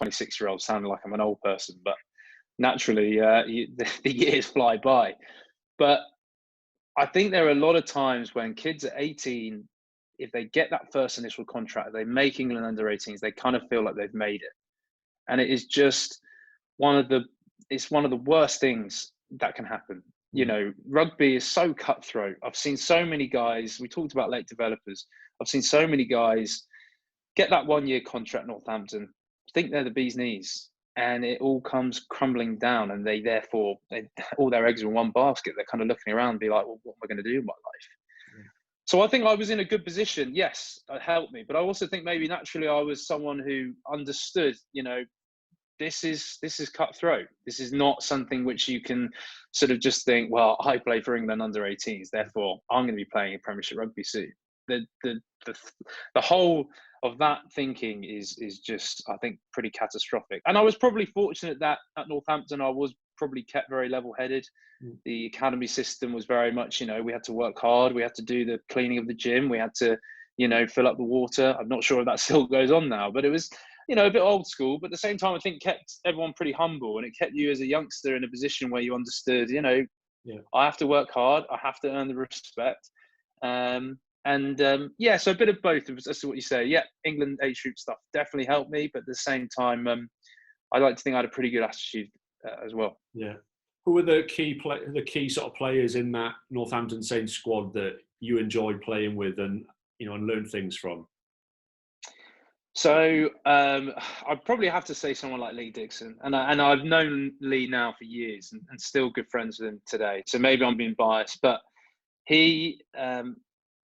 26-year-old, sounding like I'm an old person, but naturally, the years fly by. But I think there are a lot of times when kids at 18, if they get that first initial contract, they make England under-18s, they kind of feel like they've made it. And it is just it's one of the worst things that can happen. You know, rugby is so cutthroat. I've seen so many guys, we talked about late developers. I've seen so many guys get that 1-year contract at Northampton, think they're the bee's knees, and it all comes crumbling down, and they all their eggs are in one basket. They're kind of looking around and be like, well, what am I going to do in my life? So I think I was in a good position. Yes, it helped me, but I also think maybe naturally I was someone who understood, you know, this is cutthroat. This is not something which you can sort of just think, well, I play for England under-18s, therefore I'm going to be playing in Premiership rugby soon. The whole of that thinking is just, I think, pretty catastrophic. And I was probably fortunate that at Northampton I was probably kept very level-headed. The academy system was very much, you know, we had to work hard, we had to do the cleaning of the gym, we had to, you know, fill up the water. I'm not sure if that still goes on now, but it was, you know, a bit old school, but at the same time, I think kept everyone pretty humble, and it kept you as a youngster in a position where you understood, you know, I have to work hard, I have to earn the respect. So a bit of both. That's what you say. Yeah, England age group stuff definitely helped me, but at the same time, I like to think I had a pretty good attitude as well. Yeah. Who were the key sort of players in that Northampton Saints squad that you enjoyed playing with and, you know, and learned things from? So I'd probably have to say someone like Lee Dixon, and I've known Lee now for years and still good friends with him today. So maybe I'm being biased, but he,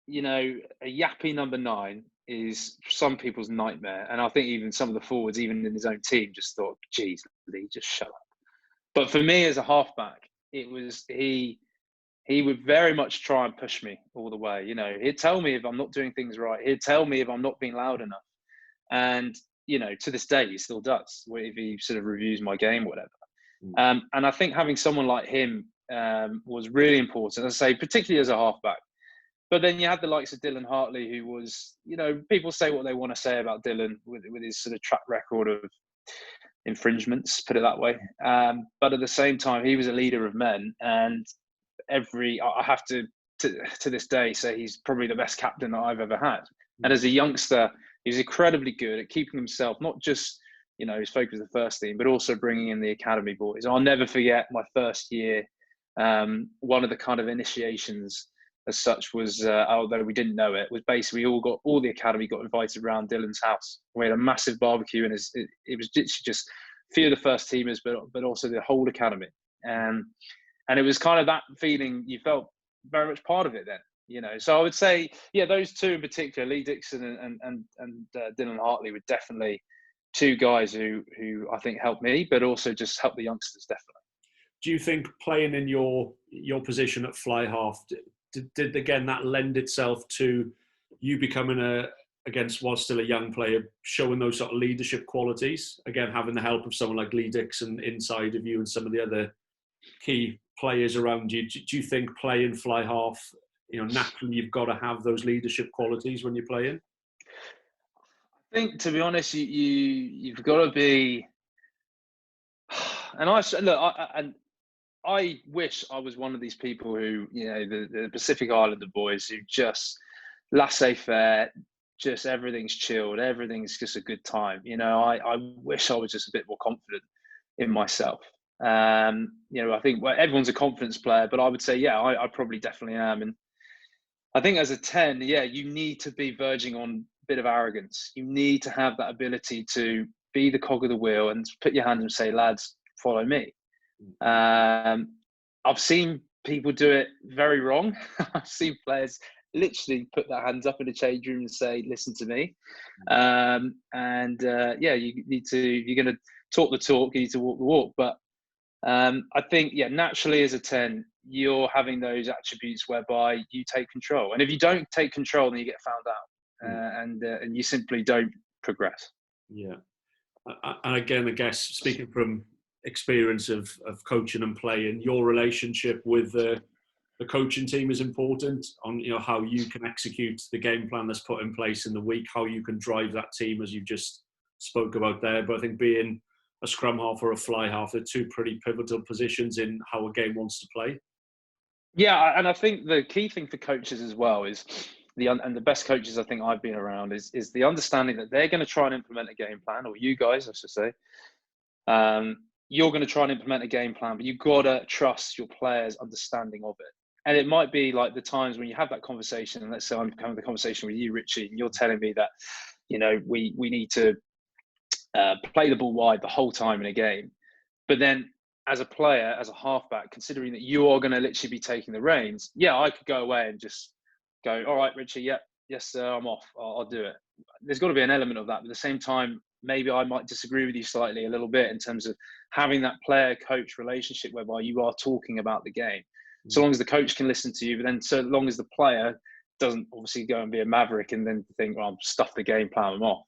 you know, a yappy number 9 is some people's nightmare, and I think even some of the forwards, even in his own team, just thought, "Geez, Lee, just shut up." But for me as a halfback, it was he would very much try and push me all the way. You know, he'd tell me if I'm not doing things right. He'd tell me if I'm not being loud enough. And, you know, to this day, he still does, if he sort of reviews my game, whatever. And I think having someone like him was really important, as I say, particularly as a halfback. But then you had the likes of Dylan Hartley, who was, you know, people say what they want to say about Dylan with his sort of track record of infringements, put it that way. But at the same time, he was a leader of men. And I have to this day say he's probably the best captain that I've ever had. And as a youngster, he was incredibly good at keeping himself, not just, you know, his focus was the first team, but also bringing in the academy boys. I'll never forget my first year. One of the kind of initiations as such was, although we didn't know it, was basically all the academy got invited around Dylan's house. We had a massive barbecue, and it was just a few of the first teamers, but also the whole academy. And it was kind of that feeling, you felt very much part of it then. You know, so I would say, yeah, those two in particular, Lee Dixon and Dylan Hartley, were definitely two guys who I think helped me, but also just helped the youngsters, definitely. Do you think playing in your position at fly half did again that lend itself to you becoming while still a young player, showing those sort of leadership qualities? Again, having the help of someone like Lee Dixon inside of you and some of the other key players around you. Do you think playing fly half, you know, naturally you've got to have those leadership qualities when you're playing? I think, to be honest, you've got to be. And I wish I was one of these people who, you know, the Pacific Islander boys who just laissez-faire, just everything's chilled, everything's just a good time. You know, I wish I was just a bit more confident in myself. You know, I think everyone's a confidence player, but I would say, yeah, I probably definitely am. And I think as a 10, yeah, you need to be verging on a bit of arrogance. You need to have that ability to be the cog of the wheel and put your hand and say, lads, follow me. I've seen people do it very wrong. I've seen players literally put their hands up in the change room and say, listen to me. Yeah, you need to, if you're going to talk the talk, you need to walk the walk. But I think, yeah, naturally as a 10, you're having those attributes whereby you take control. And if you don't take control, then you get found out and you simply don't progress. Yeah. And again, I guess, speaking from experience of coaching and playing, your relationship with the coaching team is important on, you know, how you can execute the game plan that's put in place in the week, how you can drive that team, as you've just spoke about there, but I think being a scrum half or a fly half, they're two pretty pivotal positions in how a game wants to play. Yeah, and I think the key thing for coaches as well is and the best coaches I think I've been around is the understanding that they're going to try and implement a game plan, or you guys, I should say. You're going to try and implement a game plan, but you've got to trust your players' understanding of it. And it might be like the times when you have that conversation, and let's say I'm having the conversation with you, Richie, and you're telling me that, we need to play the ball wide the whole time in a game. But then as a player, as a halfback, considering that you are going to literally be taking the reins, yeah, I could go away and just go, all right, Richie, yeah, yes, sir, I'm off. I'll do it. There's got to be an element of that. But at the same time, maybe I might disagree with you slightly a little bit in terms of having that player-coach relationship whereby you are talking about the game. So long as the coach can listen to you, but then so long as the player doesn't obviously go and be a maverick and then think, well, I'm stuff the game plan, I'm off.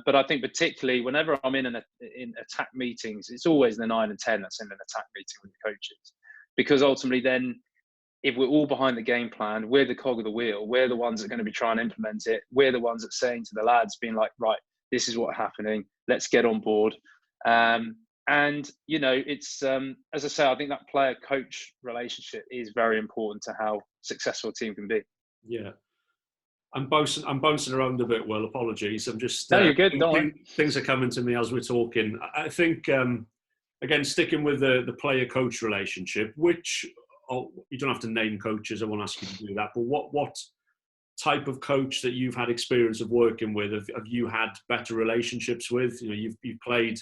But I think particularly whenever I'm in attack meetings, it's always the 9 and 10 that's in an attack meeting with the coaches. Because ultimately then, if we're all behind the game plan, we're the cog of the wheel. We're the ones that are going to be trying to implement it. We're the ones that are saying to the lads, being like, right, this is what's happening. Let's get on board. And, it's, as I say, I think that player-coach relationship is very important to how successful a team can be. Yeah. I'm bouncing around a bit, Will. Apologies. I'm just... No, you're good. Don't worry. Things are coming to me as we're talking. I think, again, sticking with the player-coach relationship, which... you don't have to name coaches. I won't ask you to do that. But what type of coach that you've had experience of working with have you had better relationships with? You've played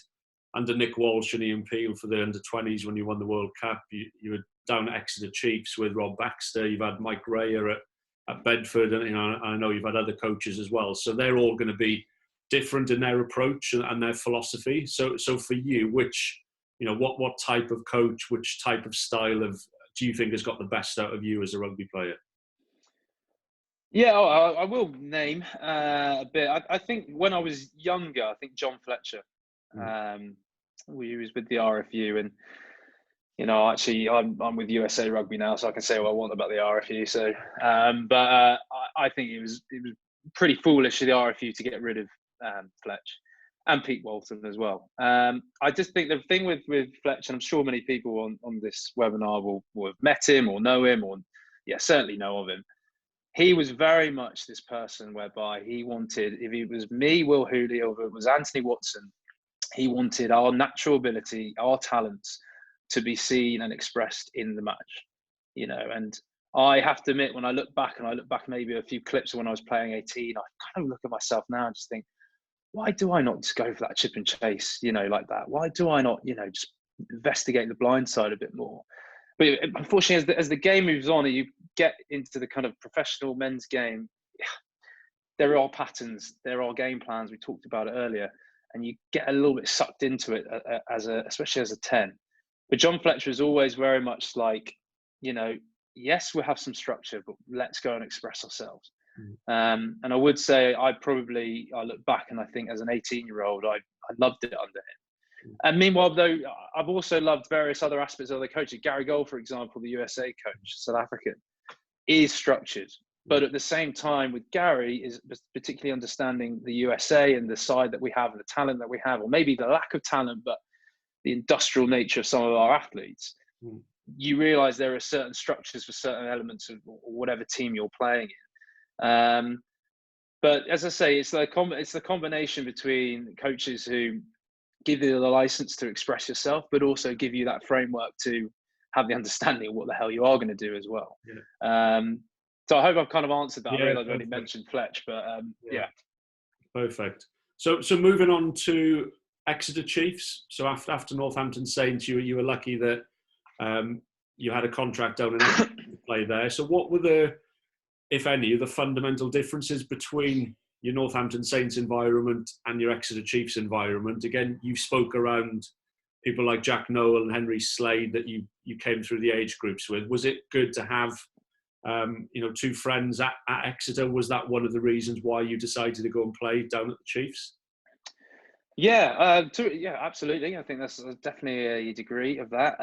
under Nick Walsh and Ian Peel for the under-20s when you won the World Cup. You were down at Exeter Chiefs with Rob Baxter. You've had Mike Rayer at Bedford, and I know you've had other coaches as well. So they're all going to be different in their approach and their philosophy. So for you, which what type of coach, which type of style of do you think has got the best out of you as a rugby player? Yeah, I will name a bit. I think when I was younger, I think John Fletcher. He was with the RFU, and actually, I'm with USA Rugby now, so I can say what I want about the RFU. So, but I think it was pretty foolish of the RFU to get rid of Fletch and Pete Walton as well. I just think the thing with Fletch, and I'm sure many people on this webinar will have met him or know him, or certainly know of him. He was very much this person whereby he wanted, if it was me, Will Hooley, or if it was Anthony Watson, he wanted our natural ability, our talents to be seen and expressed in the match, and I have to admit, when I look back maybe a few clips of when I was playing 18, I kind of look at myself now and just think, why do I not just go for that chip and chase, like that? Why do I not, just investigate the blind side a bit more? But unfortunately, as the game moves on and you get into the kind of professional men's game, there are patterns, there are game plans. We talked about it earlier, and you get a little bit sucked into it especially as a 10. But John Fletcher is always very much like, yes, we'll have some structure, but let's go and express ourselves. And I would say I look back and I think as an 18-year-old, I loved it under him. And meanwhile, though, I've also loved various other aspects of other coaches. Gary Gold, for example, the USA coach, South African, is structured. But at the same time, with Gary, is particularly understanding the USA and the side that we have and the talent that we have, or maybe the lack of talent, but the industrial nature of some of our athletes. You realise there are certain structures for certain elements of whatever team you're playing in. But as I say, it's the combination between coaches who give you the license to express yourself, but also give you that framework to have the understanding of what the hell you are going to do as well. So I hope I've kind of answered that. I realise I've already mentioned Fletch, but yeah. Perfect. So moving on to Exeter Chiefs. So after Northampton Saints, you were lucky that you had a contract down in Exeter to play there. So what were the, if any, the fundamental differences between your Northampton Saints environment and your Exeter Chiefs environment? Again, you spoke around people like Jack Noel and Henry Slade that you came through the age groups with. Was it good to have two friends at Exeter? Was that one of the reasons why you decided to go and play down at the Chiefs? Yeah, absolutely. I think that's definitely a degree of that.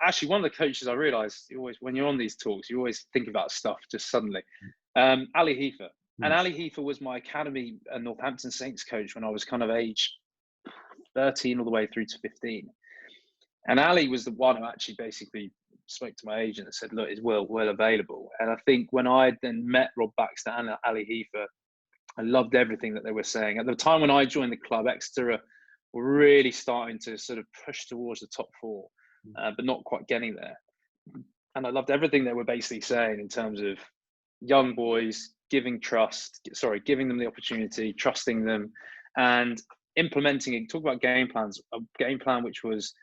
Actually, one of the coaches I realised, when you're on these talks, you always think about stuff just suddenly. Ali Heifer. And Ali Heifer was my academy Northampton Saints coach when I was kind of age 13 all the way through to 15. And Ali was the one who actually basically spoke to my agent and said, look, is Will available? And I think when I then met Rob Baxter and Ali Heifer, I loved everything that they were saying. At the time when I joined the club, Exeter were really starting to sort of push towards the top four, but not quite getting there. And I loved everything they were basically saying in terms of young boys, giving them the opportunity, trusting them, and implementing it. Talk about game plans, a game plan which was,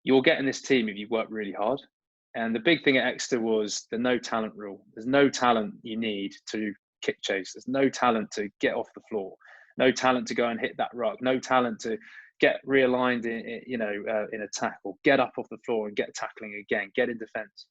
you'll get in this team if you work really hard. And the big thing at Exeter was the no talent rule. There's no talent you need to kick chase. There's no talent to get off the floor. No talent to go and hit that ruck. No talent to get realigned in attack, or get up off the floor and get tackling again, get in defence.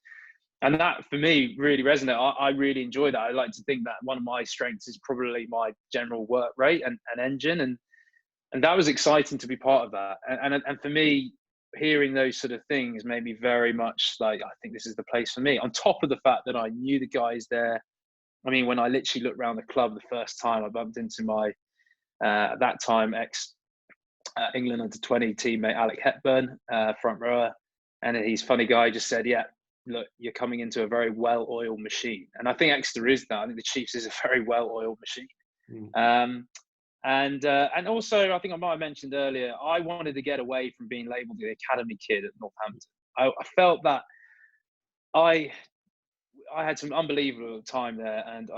And that, for me, really resonated. I really enjoy that. I like to think that one of my strengths is probably my general work rate and engine. And that was exciting to be part of that. And for me, hearing those sort of things made me very much like, I think this is the place for me. On top of the fact that I knew the guys there. I mean, when I literally looked around the club the first time, I bumped into my, at that time, ex-England under-20 teammate, Alec Hepburn, front rower. And he's a funny guy, just said, yeah, look, you're coming into a very well-oiled machine. And I think Exeter is that. I think the Chiefs is a very well-oiled machine. And also, I think I might have mentioned earlier, I wanted to get away from being labelled the academy kid at Northampton. I felt that I had some unbelievable time there, and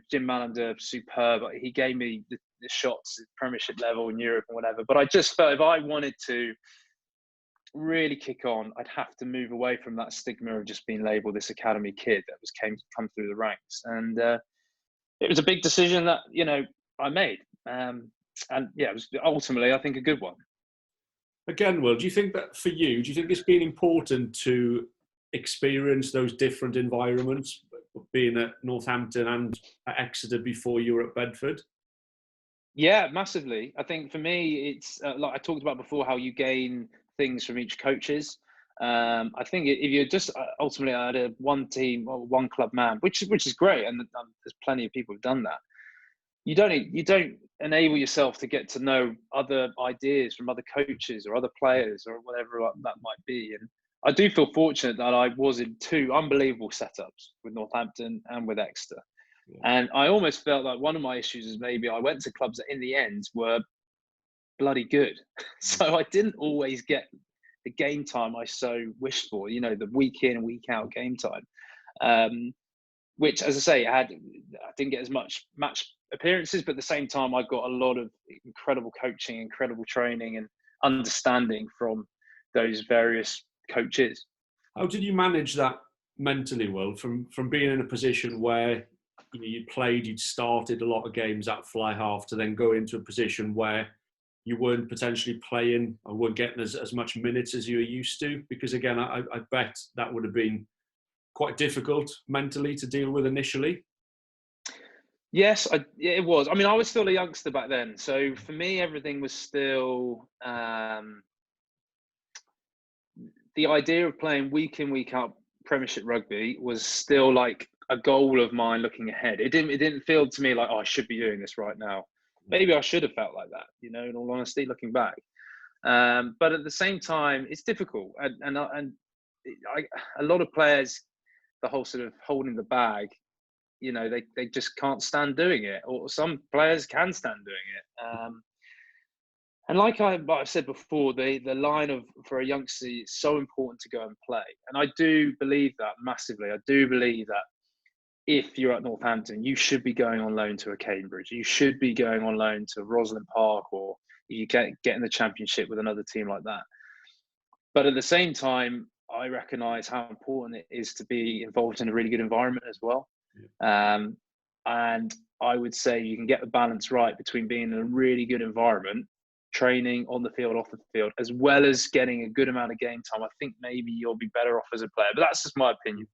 Jim Malander, superb. He gave me the shots at Premiership level in Europe and whatever. But I just felt if I wanted to really kick on, I'd have to move away from that stigma of just being labelled this academy kid that was come through the ranks. And it was a big decision that I made. And yeah, it was ultimately, I think, a good one. Again, Will, do you think that for you, do you think it's been important to experience those different environments, being at Northampton and at Exeter before you were at Bedford? Yeah, massively. I think for me, it's like I talked about before, how you gain things from each coaches. I think if you're just ultimately at a one team or one club man, which is great, and there's plenty of people who've done that. You don't enable yourself to get to know other ideas from other coaches or other players or whatever that might be. And I do feel fortunate that I was in two unbelievable setups with Northampton and with Exeter. Yeah. And I almost felt like one of my issues is maybe I went to clubs that in the end were bloody good. So I didn't always get the game time I so wished for, the week in and week out game time. Which, as I say, I didn't get as much match appearances, but at the same time, I got a lot of incredible coaching, incredible training and understanding from those various coaches. How did you manage that mentally, Will, from being in a position where you'd started a lot of games at fly half to then go into a position where you weren't potentially playing or weren't getting as much minutes as you were used to? Because again, I bet that would have been quite difficult mentally to deal with initially. Yes, it was. I mean, I was still a youngster back then. So for me, everything was still the idea of playing week in, week out Premiership rugby was still like a goal of mine looking ahead. It didn't feel to me like, oh, I should be doing this right now. Maybe I should have felt like that, in all honesty, looking back. But at the same time, it's difficult. And a lot of players, the whole sort of holding the bag, they just can't stand doing it, or some players can stand doing it. And like I've said before, the line for a youngster, it's so important to go and play. And I do believe that massively. I do believe that if you're at Northampton, you should be going on loan to a Cambridge. You should be going on loan to Rosslyn Park, or you get in the Championship with another team like that. But at the same time, I recognise how important it is to be involved in a really good environment as well. And I would say you can get the balance right between being in a really good environment, training on the field, off the field, as well as getting a good amount of game time. I think maybe you'll be better off as a player, but that's just my opinion.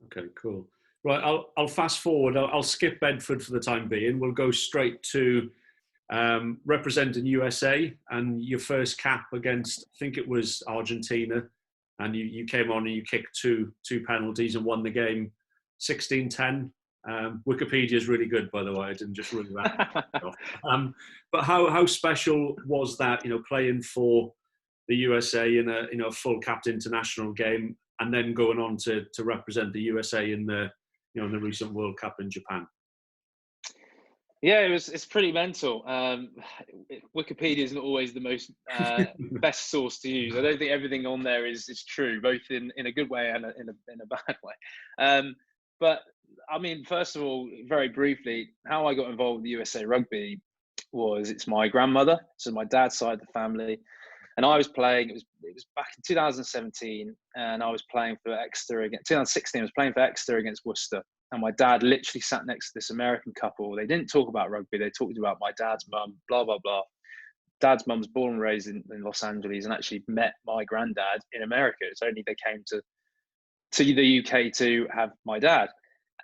Okay, cool. Right, I'll fast forward. I'll skip Bedford for the time being. We'll go straight to representing USA and your first cap against, I think it was Argentina, and you came on and you kicked two penalties and won the game 16-10. Wikipedia is really good, by the way. I didn't just rule that off. But how special was that? Playing for the USA in a full capped international game, and then going on to represent the USA in the in the recent World Cup in Japan. Yeah, it's pretty mental. Wikipedia isn't always the most best source to use. I don't think everything on there is true, both in a good way and in a bad way. But I mean, first of all, very briefly, how I got involved with the USA Rugby was it's my grandmother, so my dad's side of the family, and I was playing. It was back in 2017, and I was playing for Exeter against 2016. I was playing for Exeter against Worcester. And my dad literally sat next to this American couple. They didn't talk about rugby. They talked about my dad's mum, blah, blah, blah. Dad's mum's born and raised in Los Angeles and actually met my granddad in America. It's only they came to the UK to have my dad.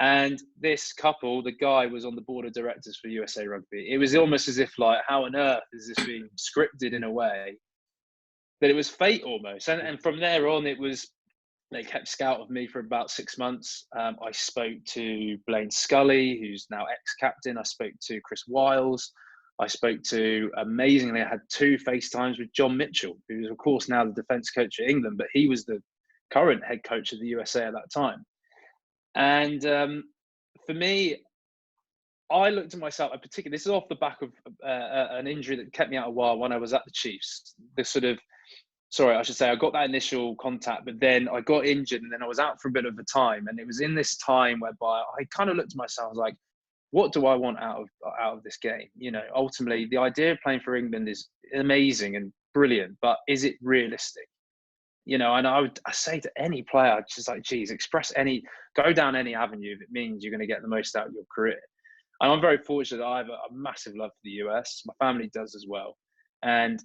And this couple, the guy was on the board of directors for USA Rugby. It was almost as if like, how on earth is this being scripted in a way that it was fate almost. And from there on, they kept scout of me for about 6 months. I spoke to Blaine Scully, who's now ex-captain. I spoke to Chris Wiles. I spoke to, amazingly, I had 2 FaceTimes with John Mitchell, who is, of course, now the defence coach at England, but he was the current head coach of the USA at that time. And for me, I looked at myself, in particular, this is off the back of an injury that kept me out a while when I was at the Chiefs. I got that initial contact, but then I got injured and then I was out for a bit of a time. And it was in this time whereby I kind of looked at myself, I was like, what do I want out of this game? Ultimately, the idea of playing for England is amazing and brilliant, but is it realistic? And I say to any player, just like, geez, go down any avenue if it means you're going to get the most out of your career. And I'm very fortunate that I have a massive love for the US. My family does as well. And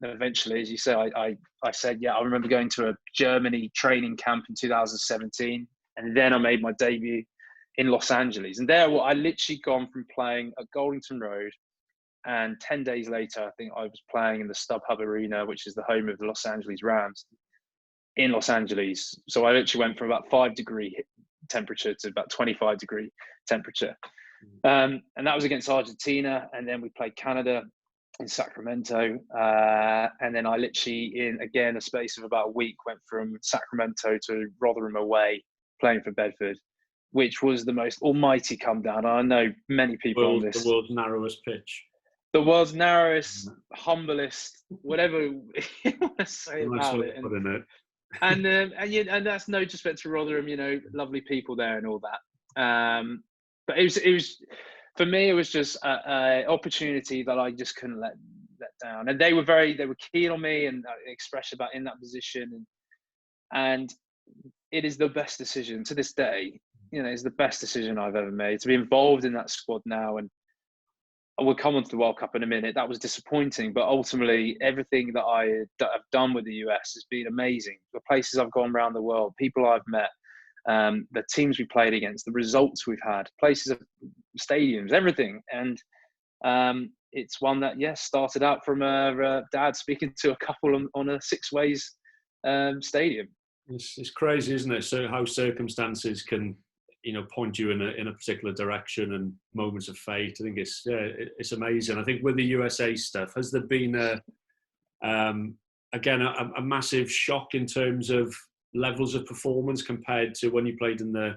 eventually, as you say, I said, yeah, I remember going to a Germany training camp in 2017. And then I made my debut in Los Angeles. And there, I literally gone from playing at Goldington Road. And 10 days later, I think I was playing in the StubHub Arena, which is the home of the Los Angeles Rams in Los Angeles. So I literally went from about 5-degree temperature to about 25-degree temperature. And that was against Argentina. And then we played Canada in Sacramento, and then I literally, in again a space of about a week, went from Sacramento to Rotherham away, playing for Bedford, which was the most almighty come down. I know many people on this. The world's narrowest pitch. The world's narrowest, humblest, whatever you want to say about it. And that's no disrespect to Rotherham, lovely people there and all that. But it was. For me, it was just an opportunity that I just couldn't let down. And they were keen on me and expressed about in that position. And it is the best decision to this day. It's the best decision I've ever made to be involved in that squad now. And we'll come on to the World Cup in a minute. That was disappointing, but ultimately everything that I've done with the US has been amazing. The places I've gone around the world, people I've met, the teams we played against, the results we've had, places of stadiums, everything. And it's one that, started out from a dad speaking to a couple on a Six Ways stadium. It's crazy, isn't it? So how circumstances can, point you in a particular direction, and moments of fate. I think it's amazing. I think with the USA stuff, has there been a massive shock in terms of levels of performance compared to when you played in the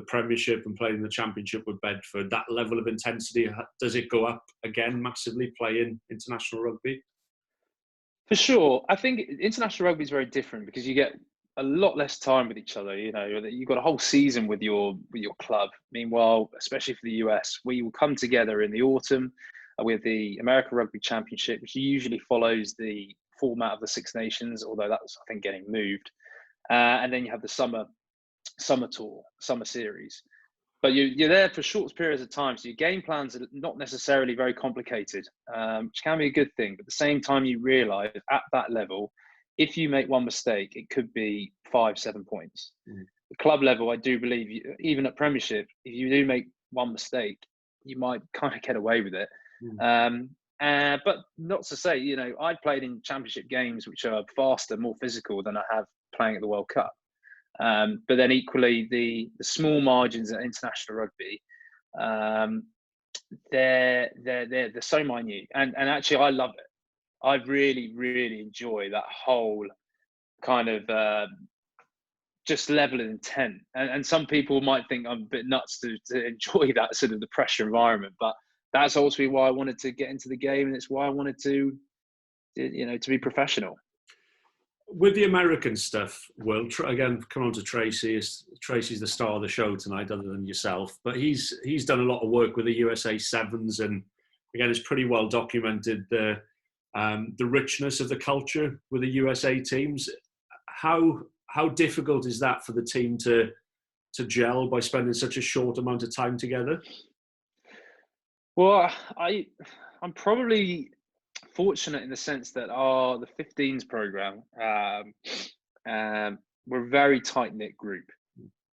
Premiership and played in the Championship with Bedford? That level of intensity, does it go up again massively playing international rugby? For sure. I think international rugby is very different because you get a lot less time with each other. You've got a whole season with your club. Meanwhile, especially for the US, we will come together in the autumn with the American Rugby Championship, which usually follows the format of the Six Nations, although that's, I think, getting moved. And then you have the summer tour, summer series. But you're there for short periods of time, so your game plans are not necessarily very complicated, which can be a good thing. But at the same time, you realise at that level, if you make one mistake, it could be 5-7 points. The club level, I do believe, even at Premiership, if you do make one mistake, you might kind of get away with it. But not to say, I played in Championship games which are faster, more physical than I have playing at the World Cup. But then equally, the small margins at international rugby, um, they're so minute, and actually I love it. I really enjoy that whole kind of just level of intent. And some people might think I'm a bit nuts to enjoy that sort of the pressure environment, but that's ultimately why I wanted to get into the game, and it's why I wanted to be professional. With the American stuff, Will, again, come on to Tracy. Tracy's the star of the show tonight, other than yourself. But he's done a lot of work with the USA Sevens, and again, it's pretty well documented the richness of the culture with the USA teams. How difficult is that for the team to gel by spending such a short amount of time together? Well, I'm probably fortunate in the sense that the 15s program, we're a very tight knit group.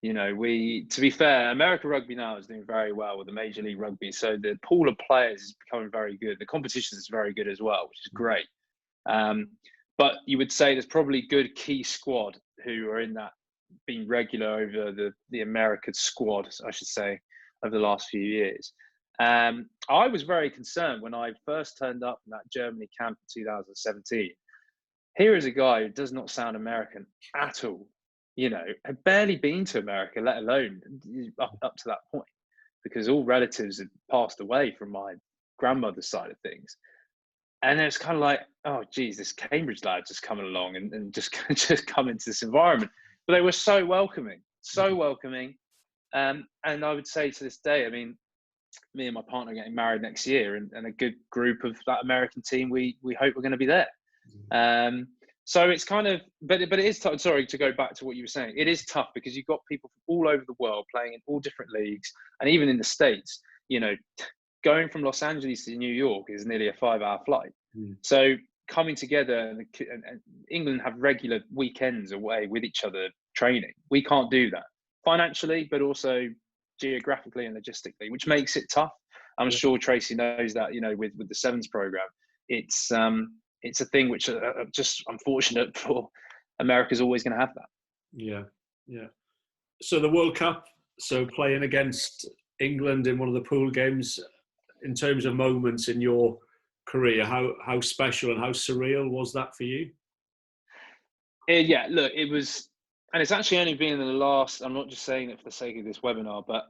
To be fair, American rugby now is doing very well with the Major League Rugby, so the pool of players is becoming very good. The competition is very good as well, which is great. But you would say there's probably good key squad who are in that, being regular over the American squad, I should say, over the last few years. I was very concerned when I first turned up in that Germany camp in 2017. Here is a guy who does not sound American at all. Had barely been to America, let alone up to that point, because all relatives had passed away from my grandmother's side of things. And it's kind of like, oh, geez, this Cambridge lad just coming along and just come into this environment. But they were so welcoming. And I would say to this day, I mean, me and my partner are getting married next year, and a good group of that American team, we hope we're going to be there. So it's kind of, but it is tough. Sorry, to go back to what you were saying, it is tough because you've got people from all over the world playing in all different leagues, and even in the States, going from Los Angeles to New York is nearly a 5-hour flight. So coming together, and England have regular weekends away with each other training. We can't do that financially, but also geographically and logistically, which makes it tough. I'm sure Tracy knows that, with the Sevens program, it's a thing which just unfortunate for America's always going to have that. Yeah. So the World Cup, so playing against England in one of the pool games, in terms of moments in your career, how special and how surreal was that for you? Yeah, look, it was, and it's actually only been in the last, I'm not just saying it for the sake of this webinar, but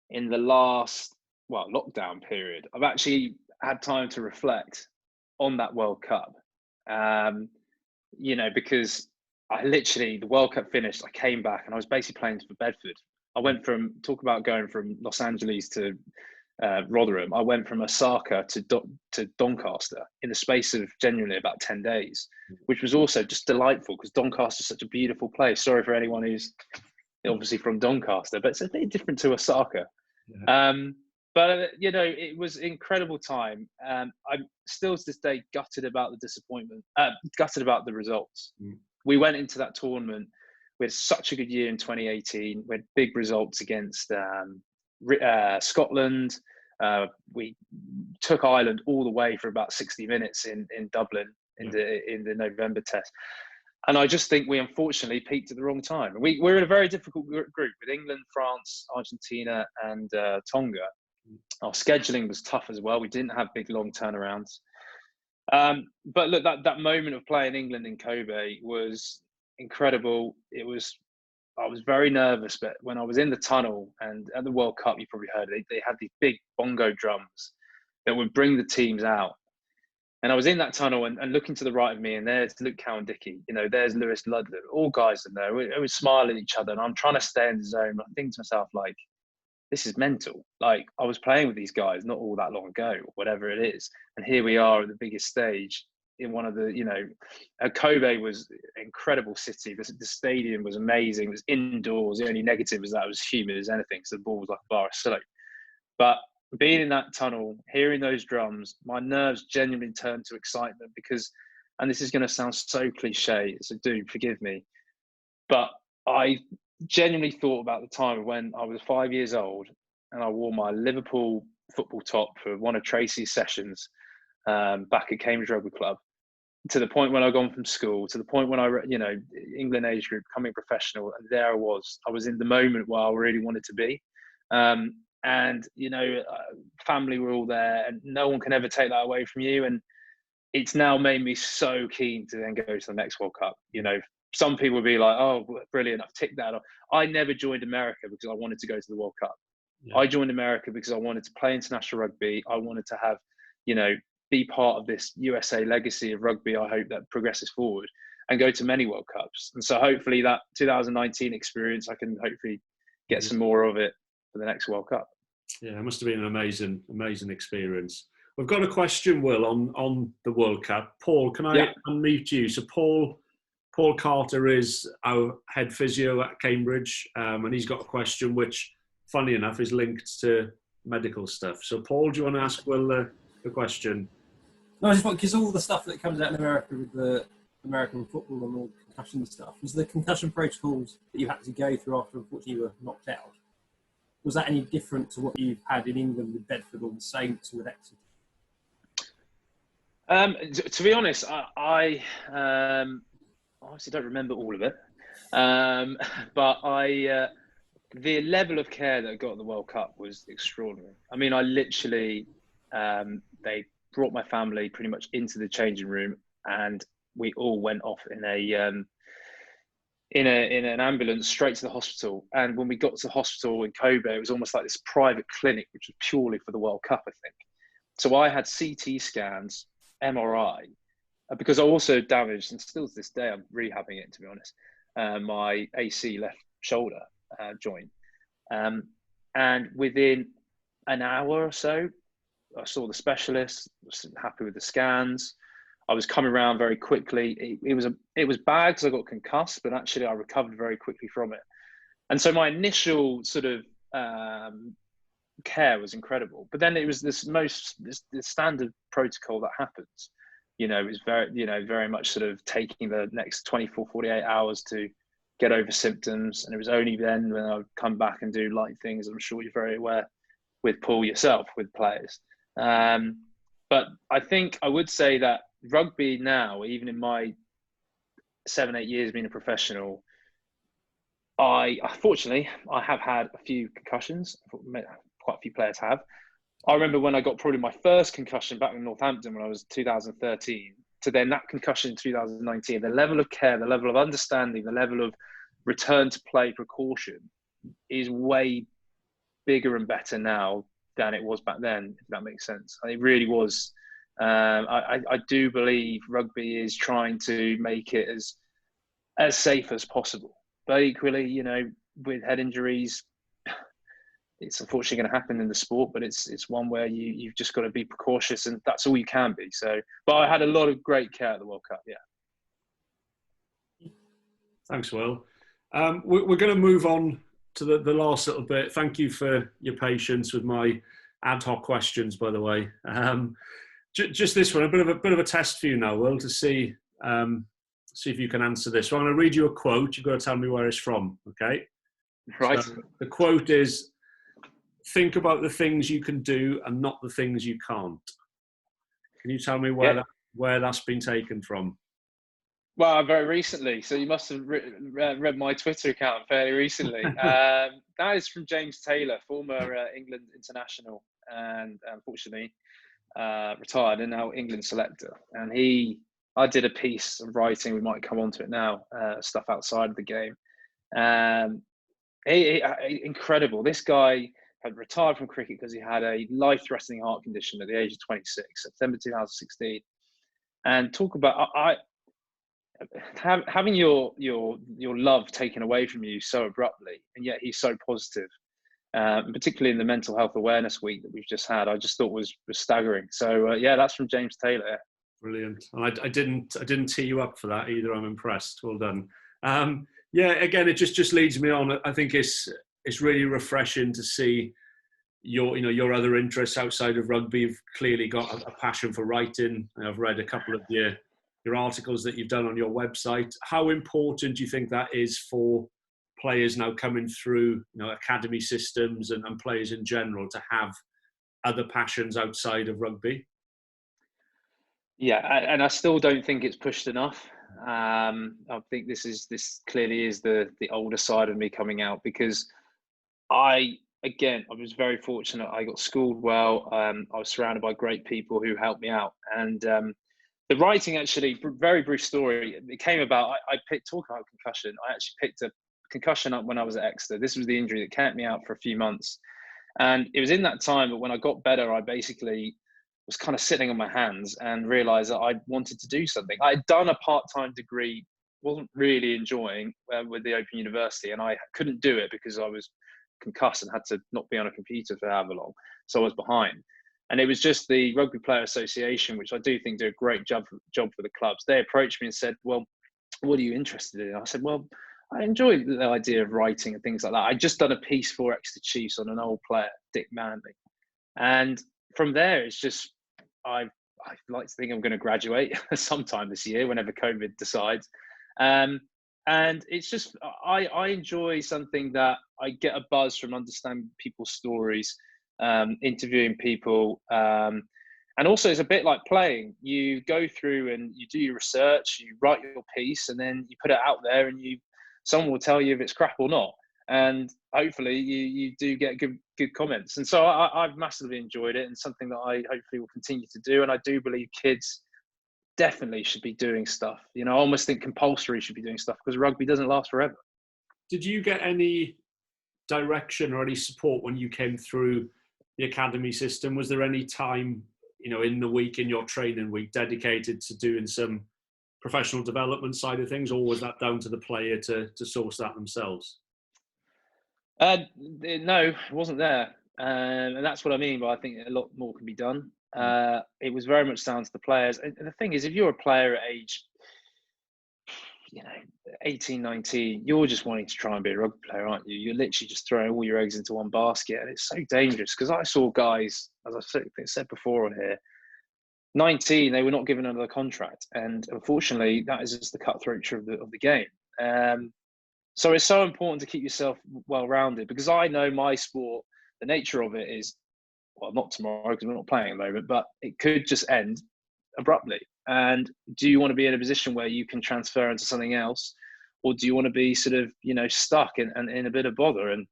in the last, lockdown period, I've actually had time to reflect on that World Cup. Because the World Cup finished, I came back and I was basically playing for Bedford. I went talk about going from Los Angeles to Rotherham. I went from Osaka to Doncaster in the space of genuinely about 10 days, which was also just delightful because Doncaster is such a beautiful place. Sorry for anyone who's obviously from Doncaster, but it's a bit different to Osaka. But it was an incredible time. I'm still to this day gutted about the disappointment, gutted about the results. We went into that tournament. We had such a good year in 2018. We had big results against Scotland. We took Ireland all the way for about 60 minutes in Dublin in the November test. And I just think we unfortunately peaked at the wrong time. We're in a very difficult group with England, France, Argentina, and Tonga. Our scheduling was tough as well. We didn't have big long turnarounds. But look, that moment of playing England in Kobe was incredible. I was very nervous, but when I was in the tunnel and at the World Cup, you probably heard they had these big bongo drums that would bring the teams out. And I was in that tunnel and looking to the right of me, and there's Luke Cowan-Dickey, there's Lewis Ludlam, all guys in there. We would smile at each other, and I'm trying to stay in the zone. I think to myself, like, this is mental. Like, I was playing with these guys not all that long ago, or whatever it is. And here we are at the biggest stage in one of the, Kobe was an incredible city. The stadium was amazing. It was indoors. The only negative was that it was humid as anything, so the ball was like a bar of soap. But being in that tunnel, hearing those drums, my nerves genuinely turned to excitement because, and this is going to sound so cliche, so do forgive me, but I genuinely thought about the time when I was 5 years old and I wore my Liverpool football top for one of Tracy's sessions back at Cambridge Rugby Club. to the point when I gone from school, to the point when I, England age group, becoming professional, and there I was in the moment where I really wanted to be. And, family were all there, and no one can ever take that away from you. And it's now made me so keen to then go to the next World Cup. Some people would be like, oh, brilliant, I've ticked that off. I never joined America because I wanted to go to the World Cup. Yeah. I joined America because I wanted to play international rugby. I wanted to have, be part of this USA legacy of rugby, I hope, that progresses forward, and go to many World Cups. And so hopefully that 2019 experience, I can hopefully get some more of it for the next World Cup. Yeah, it must have been an amazing experience. We've got a question, Will, on the World Cup. Paul, can I unmute you? So Paul Carter is our head physio at Cambridge, and he's got a question which, funny enough, is linked to medical stuff. So Paul, do you want to ask Will the question? No, I just want, because all the stuff that comes out in America with the American football and all the concussion stuff, was the concussion protocols that you had to go through after, unfortunately, you were knocked out, was that any different to what you've had in England with Bedford or the Saints or with Exeter? To be honest, I obviously don't remember all of it, but the level of care that I got at the World Cup was extraordinary. I mean, I literally, they brought my family pretty much into the changing room, and we all went off in an ambulance straight to the hospital. And when we got to the hospital in Kobe, it was almost like this private clinic, which was purely for the World Cup, I think. So I had CT scans, MRI, because I also damaged, and still to this day, I'm rehabbing it, to be honest, my AC left shoulder joint. And within an hour or so, I saw the specialist, was happy with the scans. I was coming around very quickly. It was bad because I got concussed, but actually I recovered very quickly from it. And so my initial sort of care was incredible. But then it was this standard protocol that happens. It was very much sort of taking the next 24, 48 hours to get over symptoms. And it was only then when I would come back and do light things, I'm sure you're very aware with Paul yourself, with players. But I think I would say that rugby now, even in my 7-8 years being a professional, unfortunately, I have had a few concussions. Quite a few players have. I remember when I got probably my first concussion back in Northampton when I was 2013, to then that concussion in 2019, the level of care, the level of understanding, the level of return to play precaution is way bigger and better now than it was back then, if that makes sense. It really was. I do believe rugby is trying to make it as safe as possible. But equally, with head injuries, it's unfortunately going to happen in the sport, but it's one where you've just got to be precautious, and that's all you can be. So, but I had a lot of great care at the World Cup, yeah. Thanks, Will. We're going to move on to the last little bit. Thank you for your patience with my ad hoc questions, by the way. Just this one, a bit of a test for you now, Will, to see if you can answer this. So I'm going to read you a quote. You've got to tell me where it's from, okay? Right. So the quote is, "Think about the things you can do and not the things you can't." Can you tell me where that's been taken from? Well, very recently. So you must have read my Twitter account fairly recently. That is from James Taylor, former England international, and unfortunately retired, and now England selector. And I did a piece of writing, we might come on to it now, stuff outside of the game. Incredible. This guy had retired from cricket because he had a life-threatening heart condition at the age of 26, September 2016. And talk about having your love taken away from you so abruptly, and yet he's so positive. Particularly in the Mental Health Awareness Week that we've just had, I just thought was staggering. So yeah, that's from James Taylor. Brilliant. And I didn't tee you up for that either. I'm impressed. Well done. Yeah, again, it just leads me on. I think it's really refreshing to see your other interests outside of rugby. You've clearly got a passion for writing. I've read a couple of your articles that you've done on your website. How important do you think that is for players now coming through, academy systems and players in general, to have other passions outside of rugby? Yeah, and I still don't think it's pushed enough. I think this clearly is the older side of me coming out, because I was very fortunate. I got schooled well. I was surrounded by great people who helped me out, and the writing, actually, very brief story. It came about. I picked talk about concussion. I actually picked a concussion up when I was at Exeter. This was the injury that kept me out for a few months, and it was in that time. But when I got better, I basically was kind of sitting on my hands and realized that I wanted to do something. I had done a part-time degree, wasn't really enjoying with the Open University, and I couldn't do it because I was concussed and had to not be on a computer for however long. So I was behind. And it was just the Rugby Player Association, which I do think do a great job for the clubs. They approached me and said, well, what are you interested in? I said, well, I enjoy the idea of writing and things like that. I'd just done a piece for Exeter Chiefs on an old player, Dick Manley. And from there, it's just, I like to think I'm going to graduate sometime this year, whenever COVID decides. And it's just, I enjoy something that I get a buzz from understanding people's stories, interviewing people. And also, it's a bit like playing. You go through and you do your research, you write your piece, and then you put it out there, and someone will tell you if it's crap or not. And hopefully you do get good comments. And so I've massively enjoyed it, and something that I hopefully will continue to do. And I do believe kids definitely should be doing stuff. I almost think compulsory should be doing stuff, because rugby doesn't last forever. Did you get any direction or any support when you came through the academy system? Was there any time, in the week, in your training week, dedicated to doing some professional development side of things, or was that down to the player to source that themselves? No, it wasn't there. And that's what I mean by I think a lot more can be done. It was very much down to the players. And the thing is, if you're a player at age, 18, 19, you're just wanting to try and be a rugby player, aren't you? You're literally just throwing all your eggs into one basket. And it's so dangerous, because I saw guys, as I said before on here, 19, they were not given another contract. And unfortunately, that is just the cutthroat truth of the game. So it's so important to keep yourself well-rounded, because I know my sport, the nature of it is, well, not tomorrow because we're not playing at the moment, but it could just end abruptly. And do you want to be in a position where you can transfer into something else, or do you want to be sort of, stuck and in a bit of bother? And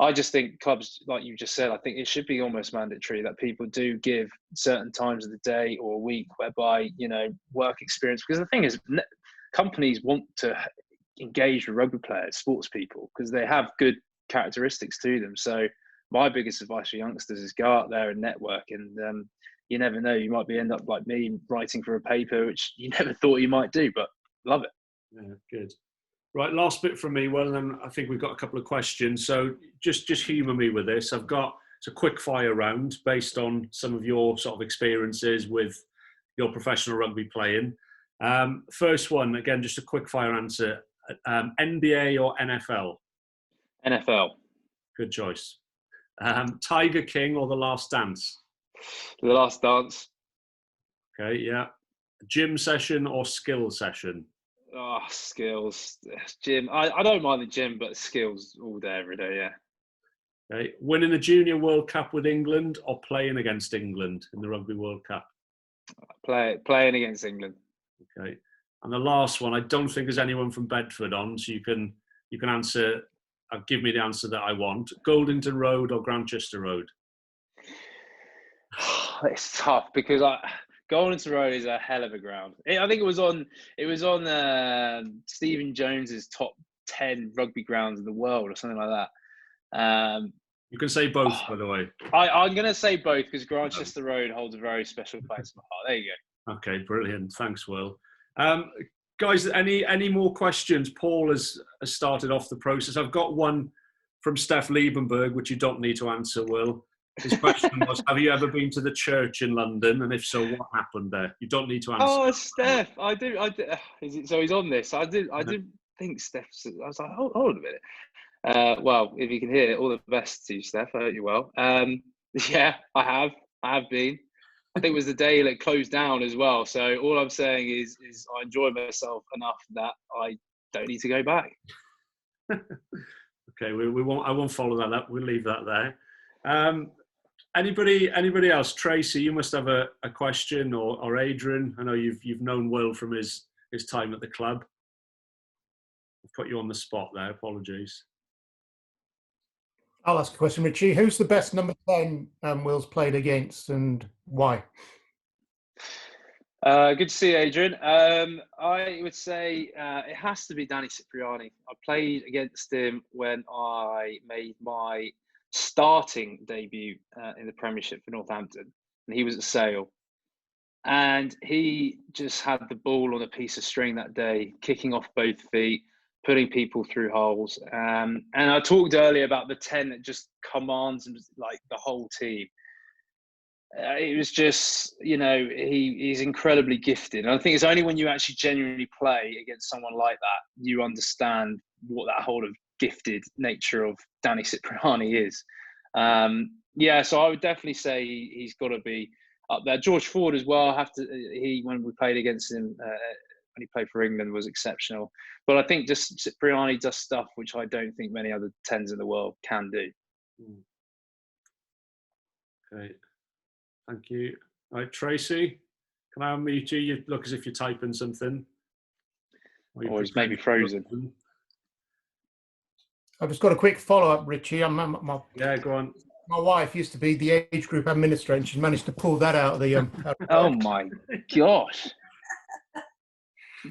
I just think clubs, like you just said, I think it should be almost mandatory that people do give certain times of the day or a week whereby, work experience. Because the thing is, companies want to engage with rugby players, sports people, because they have good characteristics to them. So my biggest advice for youngsters is go out there and network, and you never know, you might end up like me, writing for a paper which you never thought you might do, but love it. Yeah, good. Right, last bit from me. Well, then I think we've got a couple of questions, so just humour me with this. It's a quick fire round based on some of your sort of experiences with your professional rugby playing. First one, again, just a quick fire answer. NBA or NFL? NFL. Good choice. Tiger King or The Last Dance? The Last Dance. Okay, yeah. Gym session or skill session? Oh, skills. Gym. I don't mind the gym, but skills all day, every day, yeah. Okay. Winning the Junior World Cup with England or playing against England in the Rugby World Cup? Playing against England. Okay. And the last one, I don't think there's anyone from Bedford on, so you can answer, give me the answer that I want. Goldington Road or Grantchester Road? It's tough, because Goldington Road is a hell of a ground. I think it was on Stephen Jones's top 10 rugby grounds in the world or something like that. You can say both, by the way. I'm going to say both, because Grantchester Road holds a very special place in my heart. There you go. Okay, brilliant. Thanks, Will. Guys, any more questions? Paul has started off the process. I've got one from Steph Liebenberg, which you don't need to answer, Will. His question was, have you ever been to the church in London? And if so, what happened there? You don't need to answer. Oh, Steph, I do. So he's on this. I did think Steph's. I was like, hold on a minute. Well, if you can hear it, all the best to you, Steph. I hope you're well. Yeah, I have been. I think it was the day that closed down as well. So all I'm saying is I enjoy myself enough that I don't need to go back. Okay, we won't. I won't follow that up. We'll leave that there. Anybody else? Tracy, you must have a question, or Adrian. I know you've known Will from his time at the club. I've put you on the spot there. Apologies. I'll ask a question, Richie. Who's the best number 10 Will's played against, and why? Good to see you, Adrian. I would say it has to be Danny Cipriani. I played against him when I made my starting debut in the Premiership for Northampton, and he was at Sale. And he just had the ball on a piece of string that day, kicking off both feet, putting people through holes. And I talked earlier about the 10 that just commands like the whole team. It was just, he's incredibly gifted. And I think it's only when you actually genuinely play against someone like that, you understand what that whole of gifted nature of Danny Cipriani is. So I would definitely say he's got to be up there. George Ford as well. When we played against him, when he played for England, was exceptional. But I think just Cipriani does stuff which I don't think many other 10s in the world can do. Okay. Thank you. All right, Tracy, can I unmute you? You look as if you're typing something. Or he's maybe frozen. I've just got a quick follow-up, Richie. Yeah, go on. My wife used to be the age group administrator, and she's managed to pull that out of the. Oh my gosh,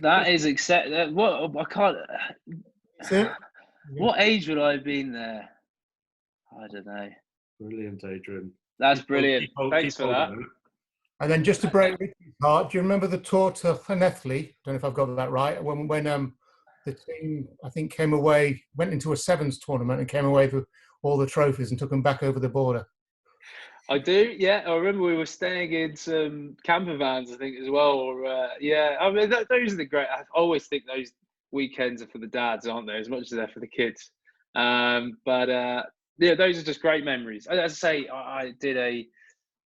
that is what I can't. What age would I have been there? I don't know. Brilliant, Adrian. That's brilliant. Thanks for that. And then just to break Richie's heart, do you remember the tour to Llanelli? Don't know if I've got that right. When the team, I think, came away, went into a sevens tournament and came away with all the trophies and took them back over the border. I do, yeah. I remember we were staying in some camper vans, I think, as well. I mean, those are the great. I always think those weekends are for the dads, aren't they? As much as they're for the kids. Those are just great memories. As I say,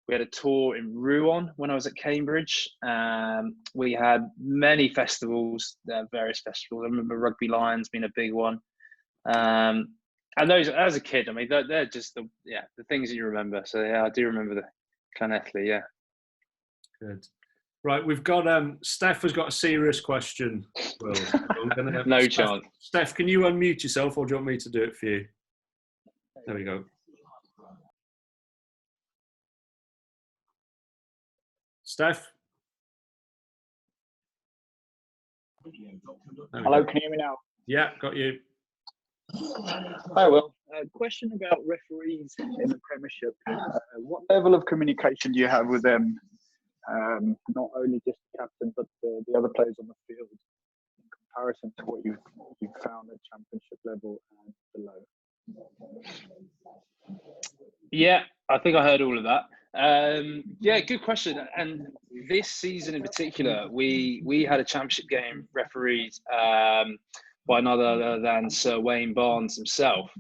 we had a tour in Rouen when I was at Cambridge. We had many festivals, various festivals. I remember Rugby Lions being a big one. And those, as a kid, I mean, they're just the things that you remember. So yeah, I do remember the Llanelli. Yeah. Good. Right, we've got Steph has got a serious question. Will, no chance. Steph, can you unmute yourself, or do you want me to do it for you? There we go. Steph? Hello, can you hear me now? Yeah, got you. Hi, Will. Question about referees in the Premiership. What level of communication do you have with them? Not only just the captain, but the other players on the field, in comparison to what you've found at Championship level and below? Yeah, I think I heard all of that. Good question. And this season in particular, we had a Championship game refereed by none other than Sir Wayne Barnes himself.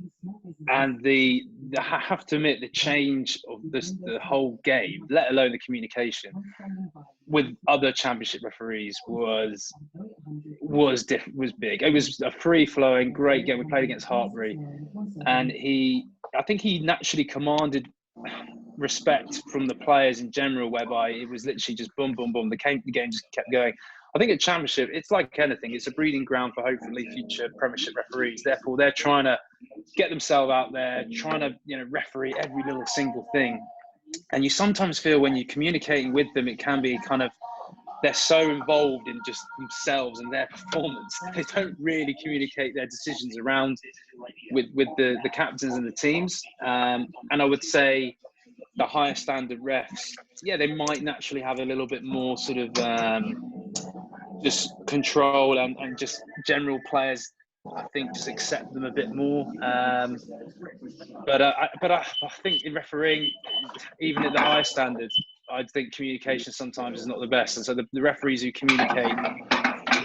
And I have to admit, the change of the whole game, let alone the communication with other Championship referees, was big. It was a free-flowing, great game. We played against Hartbury, and I think he naturally commanded respect from the players in general, whereby it was literally just boom, boom, boom. The game just kept going. I think at Championship, it's like anything. It's a breeding ground for hopefully future Premiership referees. Therefore, they're trying to get themselves out there, trying to referee every little single thing. And you sometimes feel when you're communicating with them, it can be kind of, they're so involved in just themselves and their performance, they don't really communicate their decisions around with the captains and the teams. And I would say the higher standard refs, they might naturally have a little bit more sort of just control and just general players, I think, just accept them a bit more. But I think in refereeing, even at the higher standards, I think communication sometimes is not the best. And so the referees who communicate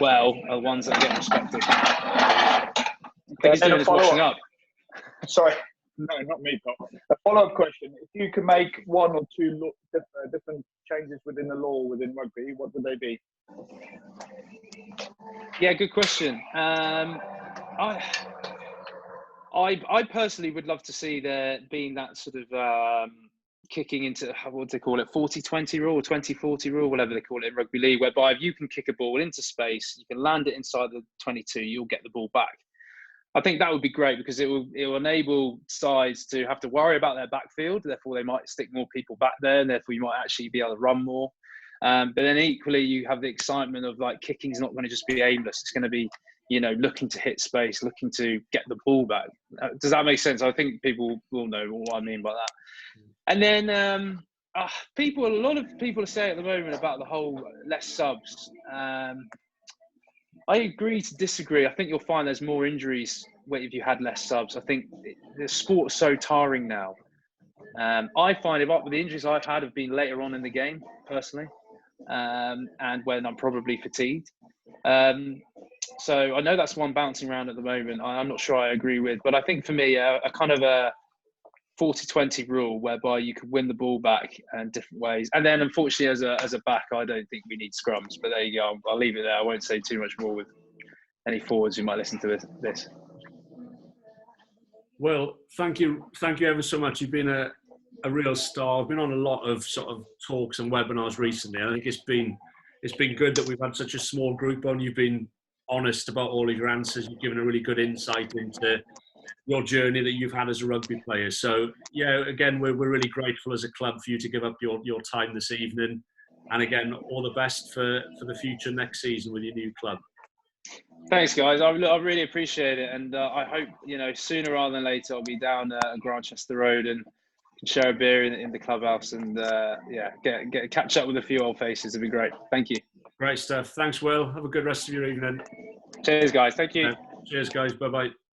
well are the ones that get respected. He's doing his washing up. Sorry. No, not me, Pop. A follow-up question. If you could make one or two different changes within the law within rugby, what would they be? Yeah, good question. I personally would love to see there being that sort of kicking into, what do they call it, 40-20 rule or 20-40 rule, whatever they call it in rugby league, whereby if you can kick a ball into space, you can land it inside the 22, you'll get the ball back. I think that would be great because it will enable sides to have to worry about their backfield. Therefore, they might stick more people back there, and therefore you might actually be able to run more. But then equally, you have the excitement of like kicking is not going to just be aimless. It's going to be, you know, looking to hit space, looking to get the ball back. Does that make sense? I think people will know what I mean by that. And then a lot of people are saying at the moment about the whole less subs. I agree to disagree. I think you'll find there's more injuries if you had less subs. I think the sport's so tiring now. I find with the injuries I've had have been later on in the game, personally, and when I'm probably fatigued. So I know that's one bouncing around at the moment. I'm not sure I agree with, but I think for me, a kind of a 40-20 rule whereby you could win the ball back in different ways. And then unfortunately as a back, I don't think we need scrums, but there you go. I'll leave it there. I won't say too much more with any forwards who might listen to this. Well, thank you ever so much. You've been a real star. I've been on a lot of sort of talks and webinars recently. I think it's been good that we've had such a small group on. You've been honest about all of your answers. You've given a really good insight into your journey that you've had as a rugby player. So yeah, again, we're really grateful as a club for you to give up your time this evening. And again, all the best for the future next season with your new club. Thanks, guys. I really appreciate it, and I hope, you know, sooner rather than later I'll be down Grantchester Road and can share a beer in the clubhouse and catch up with a few old faces. It'd be great. Thank you. Great stuff. Thanks, Will. Have a good rest of your evening. Cheers, guys. Thank you. Cheers, guys. Bye bye.